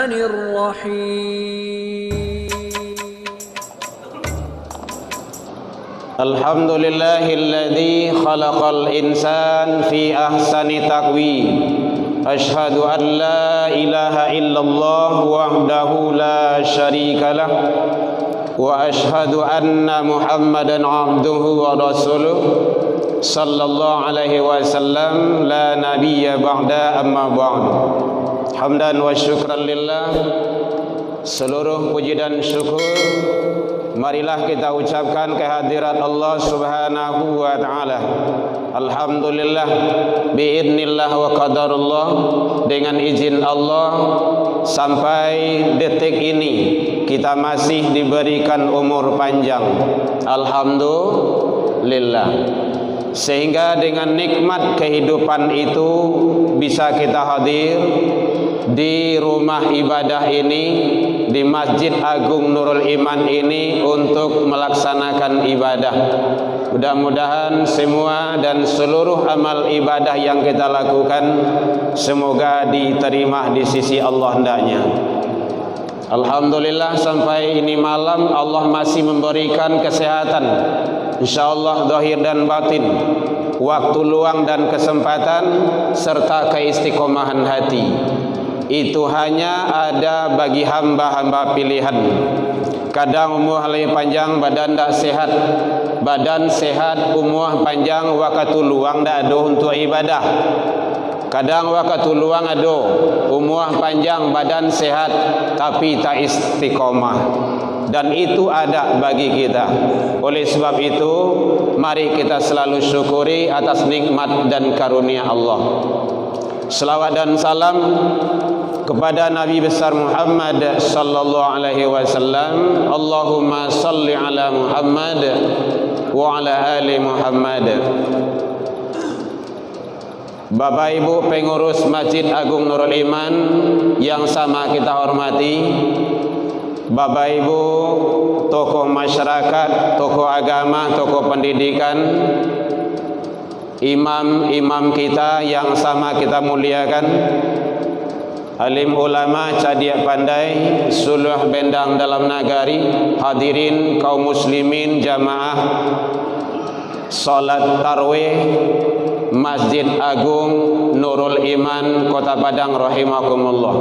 Bismillahirrahmanirrahim. Alhamdulillahilladzi khalaqal insan fi ahsani taqwim. Ashhadu an la ilaha illallah wahdahu la syarikalah wa ashhadu anna Muhammadan abduhu wa rasuluh sallallahu alaihi wasallam la nabiyya ba'da amma ba'd. Hamdan wa syukran lillah. Seluruh puji dan syukur marilah kita ucapkan kehadirat Allah Subhanahu wa taala. Alhamdulillah biidznillah wa qadarullah, dengan izin Allah sampai detik ini kita masih diberikan umur panjang. Alhamdulillah. Sehingga dengan nikmat kehidupan itu bisa kita hadir di rumah ibadah ini, di Masjid Agung Nurul Iman ini untuk melaksanakan ibadah. Mudah-mudahan semua dan seluruh amal ibadah yang kita lakukan semoga diterima di sisi Allah hendaknya. Alhamdulillah sampai ini malam Allah masih memberikan kesehatan, insyaallah zahir dan batin, waktu luang dan kesempatan serta keistiqomahan hati. Itu hanya ada bagi hamba-hamba pilihan. Kadang umur lebih panjang, badan tak sehat. Badan sehat, umur panjang, waktu luang tak ada untuk ibadah. Kadang waktu luang ada, umur panjang, badan sehat, tapi tak istiqomah. Dan itu ada bagi kita. Oleh sebab itu, mari kita selalu syukuri atas nikmat dan karunia Allah. Selawat dan salam kepada Nabi besar Muhammad sallallahu alaihi wasallam. Allahumma salli ala Muhammad wa ala ali Muhammad. Bapak Ibu pengurus Masjid Agung Nurul Iman yang sama kita hormati, Bapak Ibu tokoh masyarakat, tokoh agama, tokoh pendidikan, imam-imam kita yang sama kita muliakan, alim ulama, cadiak pandai, suluh bendang dalam nagari, hadirin kaum muslimin jamaah salat tarawih Masjid Agung Nurul Iman Kota Padang rahimakumullah.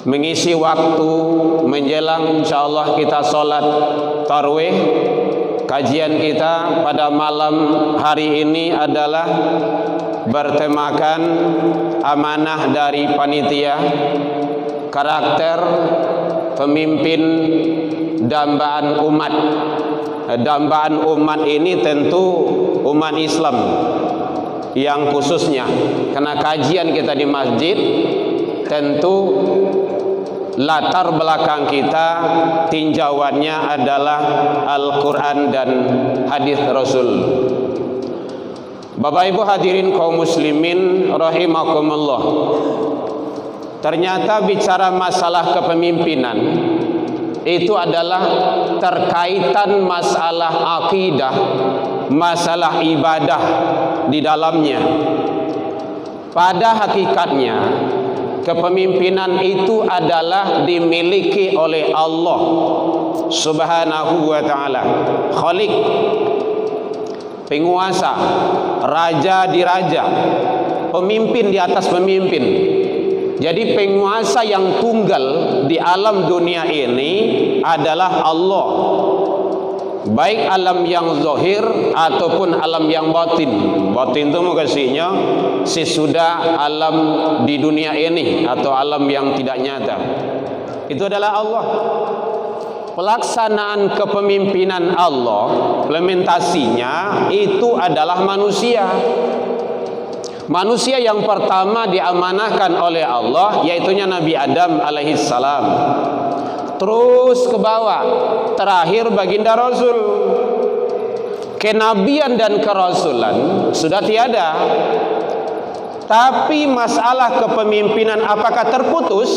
Mengisi waktu menjelang insyaallah kita salat tarawih. Kajian kita pada malam hari ini adalah bertemakan amanah dari panitia, karakter pemimpin dambaan umat. Dambaan umat ini tentu umat Islam yang khususnya, karena kajian kita di masjid tentu latar belakang kita tinjauannya adalah Al-Quran dan hadis Rasul. Bapak Ibu hadirin kaum muslimin rahimakumullah. Ternyata bicara masalah kepemimpinan itu adalah terkaitan masalah akidah, masalah ibadah di dalamnya. Pada hakikatnya kepemimpinan itu adalah dimiliki oleh Allah Subhanahu wa ta'ala, Khalik, penguasa, raja di raja, pemimpin di atas pemimpin. Jadi penguasa yang tunggal di alam dunia ini adalah Allah, baik alam yang zahir ataupun alam yang batin. Batin itu maksudnya sesudah alam di dunia ini atau alam yang tidak nyata. Itu adalah Allah. Pelaksanaan kepemimpinan Allah, implementasinya itu adalah manusia. Manusia yang pertama diamanahkan oleh Allah yaitunya Nabi Adam alaihissalam. Terus ke bawah, terakhir baginda Rasul. Kenabian dan kerasulan sudah tiada. Tapi masalah kepemimpinan apakah terputus?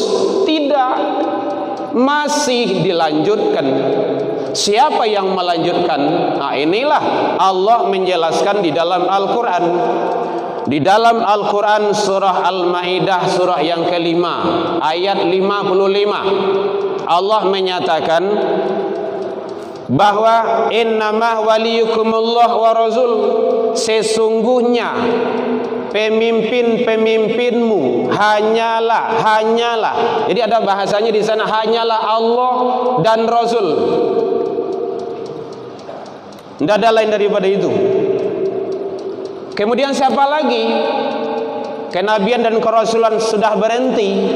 Tidak. Masih dilanjutkan. Siapa yang melanjutkan? Nah, inilah Allah menjelaskan di dalam Al-Quran. di dalam Al-Quran surah Al-Ma'idah surah yang kelima ayat 55 Allah menyatakan bahwa innamah waliyukumullah wa rasul, sesungguhnya pemimpin-pemimpinmu hanyalah. Jadi ada bahasanya di sana, hanyalah Allah dan Rasul. Tidak ada lain daripada itu. Kemudian siapa lagi? Kenabian dan kerasulan sudah berhenti.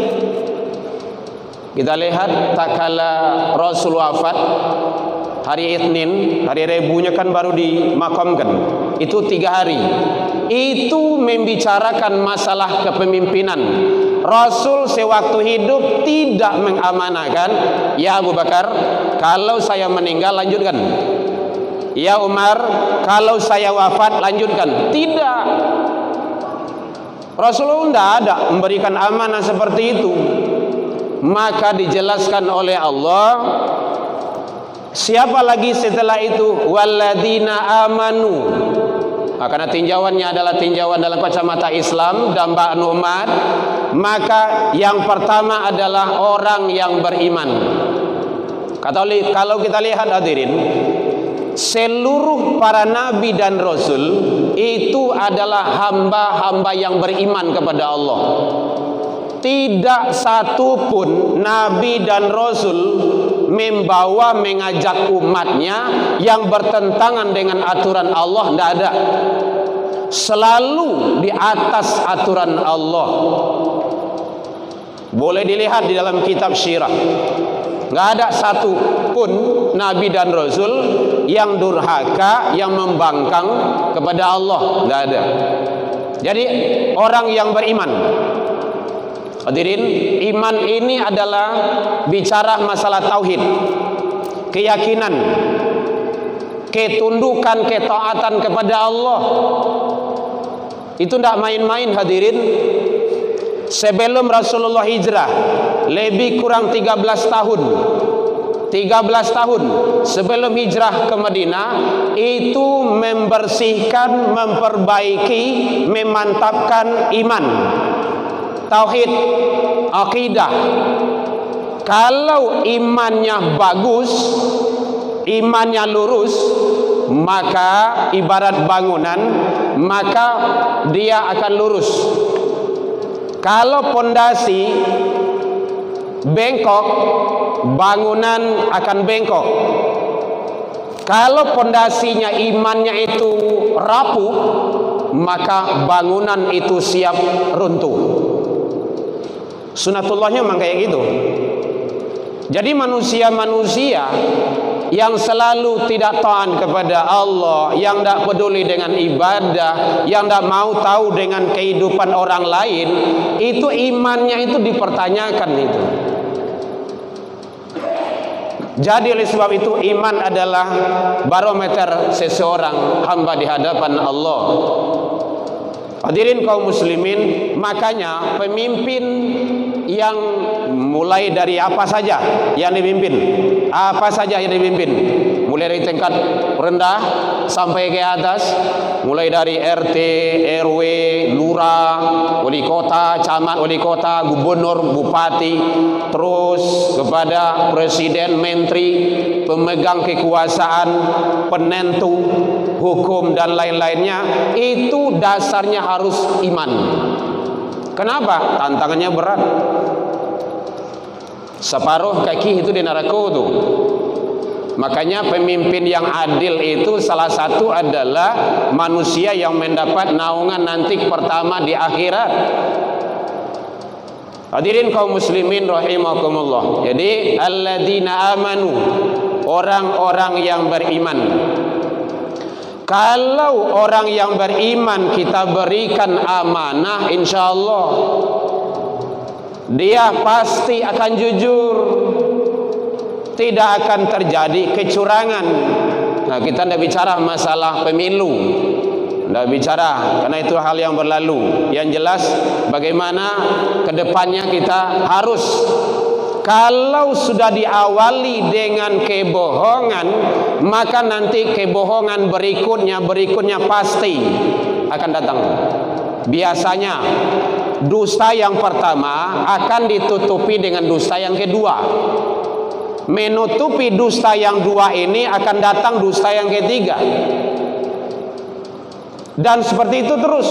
Kita lihat tak kala Rasul wafat, hari Itsnin, hari Rebunya kan baru dimakamkan. Itu 3 hari. Itu membicarakan masalah kepemimpinan. Rasul sewaktu hidup tidak mengamanahkan, ya Abu Bakar, kalau saya meninggal lanjutkan. Ya Umar, kalau saya wafat lanjutkan. Tidak. Rasulullah tidak ada memberikan amanah seperti itu. Maka dijelaskan oleh Allah, siapa lagi setelah itu? Walladzina amanu. Karena tinjauannya adalah tinjauan dalam kacamata Islam dan Ba'nu umat, maka yang pertama adalah orang yang beriman. Kalau kita lihat hadirin, seluruh para nabi dan rasul itu adalah hamba-hamba yang beriman kepada Allah. Tidak satu pun nabi dan rasul mengajak umatnya yang bertentangan dengan aturan Allah, tidak ada. Selalu di atas aturan Allah. Boleh dilihat di dalam kitab Syirah, nggak ada satu pun nabi dan rasul yang durhaka, yang membangkang kepada Allah, nggak ada. Jadi orang yang beriman, hadirin, iman ini adalah bicara masalah tauhid, keyakinan, ketundukan, ketaatan kepada Allah. Itu tidak main-main hadirin. Sebelum Rasulullah hijrah, lebih kurang 13 tahun sebelum hijrah ke Madinah, itu membersihkan, memperbaiki, memantapkan iman, tauhid, akidah. Kalau imannya bagus, imannya lurus, maka ibarat bangunan, maka dia akan lurus. Kalau pondasi bengkok, bangunan akan bengkok. Kalau pondasinya imannya itu rapuh, maka bangunan itu siap runtuh. Sunatullahnya memang kayak gitu. Jadi manusia-manusia yang selalu tidak taat kepada Allah, yang tidak peduli dengan ibadah, yang tidak mau tahu dengan kehidupan orang lain, itu imannya itu dipertanyakan itu. Jadi oleh sebab itu iman adalah barometer seseorang hamba di hadapan Allah. Hadirin kaum muslimin, makanya pemimpin yang mulai dari apa saja yang dipimpin, mulai dari tingkat rendah sampai ke atas, mulai dari RT, RW, lurah, wali kota, camat, wali kota, gubernur, bupati, terus kepada presiden, menteri, pemegang kekuasaan, penentu hukum dan lain-lainnya, itu dasarnya harus iman. Kenapa? Tantangannya berat. Separuh kaki itu di neraka tuh. Makanya pemimpin yang adil itu salah satu adalah manusia yang mendapat naungan nanti pertama di akhirat. Hadirin kaum muslimin rahimakumullah. Jadi alladzina amanu, orang-orang yang beriman. Kalau orang yang beriman kita berikan amanah, insyaallah dia pasti akan jujur, tidak akan terjadi kecurangan. Nah, kita tidak bicara masalah pemilu, tidak bicara, karena itu hal yang berlalu. Yang jelas bagaimana kedepannya kita harus, kalau sudah diawali dengan kebohongan, maka nanti kebohongan berikutnya pasti akan datang. biasanya dusta yang pertama akan ditutupi dengan dusta yang kedua. Menutupi dusta yang dua ini akan datang dusta yang ketiga. Dan seperti itu terus.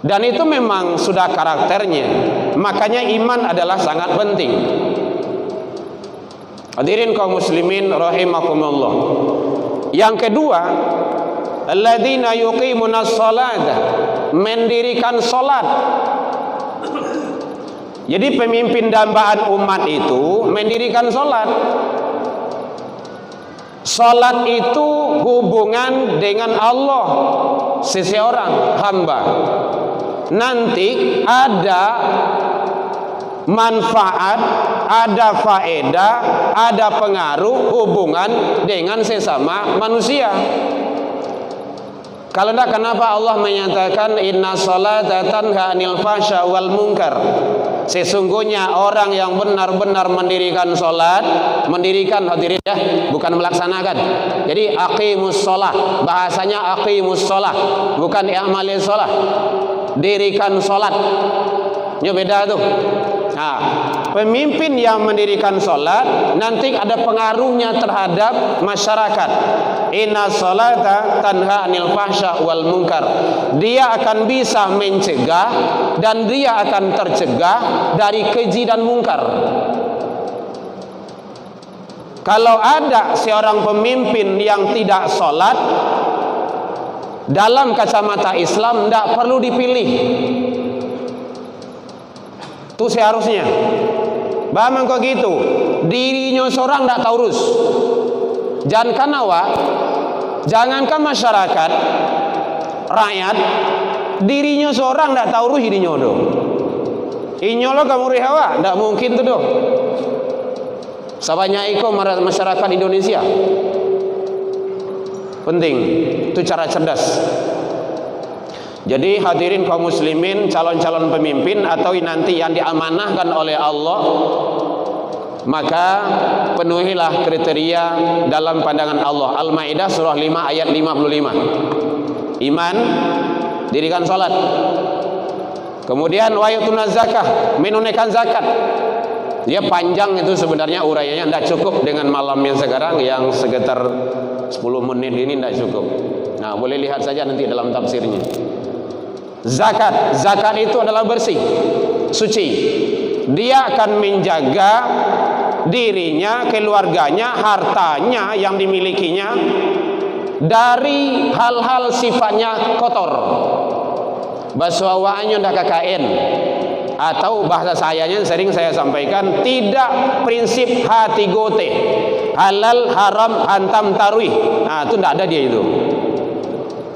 Dan itu memang sudah karakternya. Makanya iman adalah sangat penting. Hadirin kaum muslimin rahimakumullah. Yang kedua, alladzina yuqimunas salata, mendirikan salat. Jadi pemimpin dambaan umat itu mendirikan salat. Salat itu hubungan dengan Allah seseorang hamba. Nanti ada manfaat, ada faedah, ada pengaruh hubungan dengan sesama manusia. Kalau tidak, kenapa Allah menyatakan inna salata tanha 'anil fahsya wal munkar? Sesungguhnya orang yang benar-benar mendirikan salat, mendirikan, hadirin ya, bukan melaksanakan. Jadi aqimus shalah, bahasanya aqimus shalah, bukan i'malis shalah. Dirikan salat. Ini beda tuh. Nah, pemimpin yang mendirikan salat nanti ada pengaruhnya terhadap masyarakat. Inna salata tanha 'anil fahsya wal munkar. Dia akan bisa mencegah dan dia akan tercegah dari keji dan mungkar. Kalau ada seorang pemimpin yang tidak salat, dalam kacamata Islam tidak perlu dipilih. Itu seharusnya. Bagaimana kok gitu? Dirinya seorang tidak tahu urus. Jangankan awak, jangankan masyarakat, rakyat, dirinya seorang tidak tahu urus dirinya doh. Inyolo kamu rehawa, tidak mungkin tuh doh. Sabanya iko masyarakat Indonesia. Penting, itu cara cerdas. Jadi hadirin kaum muslimin, calon-calon pemimpin atau nanti yang diamanahkan oleh Allah, maka penuhilah kriteria dalam pandangan Allah. Al-Maidah surah 5 ayat 55. Iman, dirikan salat. Kemudian wa yutuna zakah, menunaikan zakat. Dia panjang itu sebenarnya uraiannya, tidak cukup dengan malam yang sekarang yang sekitar 10 menit ini tidak cukup. Nah, boleh lihat saja nanti dalam tafsirnya. Zakat, zakat itu adalah bersih, suci. Dia akan menjaga dirinya, keluarganya, hartanya yang dimilikinya dari hal-hal sifatnya kotor. Baswawaannya ndak KKN, atau bahasa sayanya sering saya sampaikan, tidak prinsip H3T, halal haram hantam tarwih. Nah, itu ndak ada dia itu.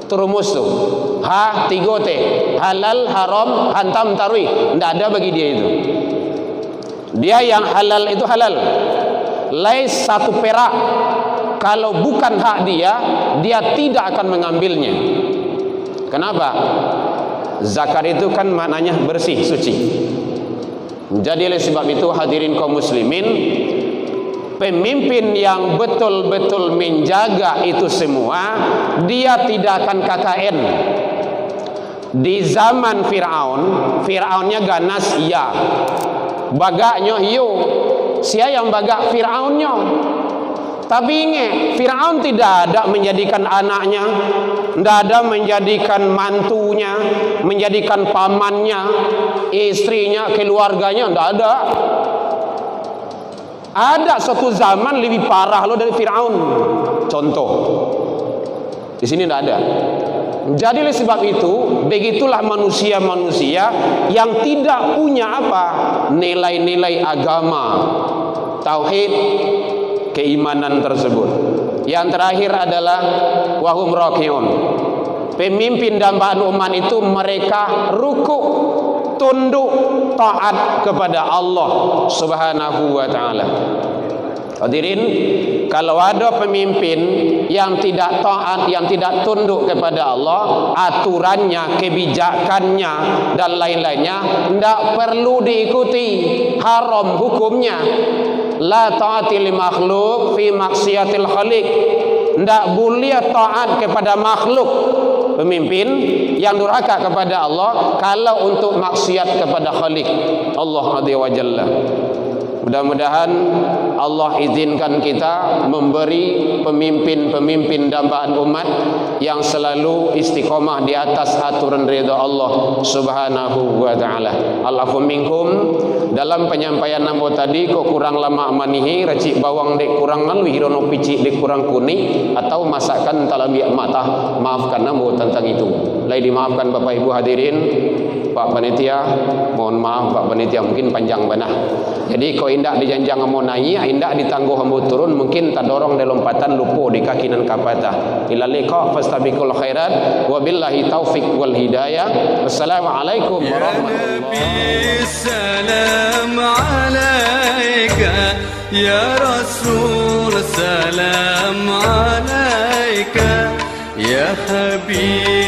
Itu rumus tuh. H3T, halal haram hantam tarwih, ndak ada bagi dia itu. Dia yang halal itu halal. Lais satu perak, kalau bukan hak dia, dia tidak akan mengambilnya. Kenapa? Zakat itu kan maknanya bersih, suci. Jadi oleh sebab itu hadirin kaum muslimin, pemimpin yang betul-betul menjaga itu semua, dia tidak akan KKN. Di zaman Fir'aun, Fir'aunnya ganas iya, bagaknya hiyo, sia yang bagak Fir'aunnya. Tapi ingat, Fir'aun tidak ada menjadikan anaknya, tidak ada menjadikan mantunya, menjadikan pamannya, istrinya, keluarganya, tidak ada. Ada suatu zaman lebih parah lo dari Fir'aun. Contoh, di sini tidak ada. Jadi oleh sebab itu, begitulah manusia-manusia yang tidak punya apa? Nilai-nilai agama, tauhid, keimanan tersebut. Yang terakhir adalah wahum rakiun. Pemimpin dambaan umat itu mereka rukuk, tunduk, taat kepada Allah Subhanahu wa taala. Hadirin, kalau ada pemimpin yang tidak taat, yang tidak tunduk kepada Allah, aturannya, kebijakannya dan lain-lainnya tidak perlu diikuti, haram hukumnya. La ta'ati li makhluk fi maksiatil khaliq. Tidak boleh taat kepada makhluk pemimpin yang durhaka kepada Allah kalau untuk maksiat kepada Khalik Allah Azza wa Jalla. Mudah-mudahan Allah izinkan kita memberi pemimpin-pemimpin dambaan umat yang selalu istiqomah di atas aturan ridha Allah Subhanahu wa taala. Allahu minkum. Dalam penyampaian namo tadi kok kurang lama manihi racik bawang dek kurang ngalu hirono pici dek kurang kuning atau masakan talabi mata, maafkan namo tentang itu. Lai dimaafkan Bapak Ibu hadirin, Pak Panitia, mohon maaf Pak Panitia mungkin panjang banah. Jadi kau indak dijanjang mau naik, indak ditangguh mau turun, mungkin tak dorong di lompatan lupa di kaki nan kapata. Ila liqa fastabiqul khairat wa billahi taufik wal hidayah. Wassalamualaikum warahmatullahi wabarakatuh. Ya Rasul salam alaika ya Habib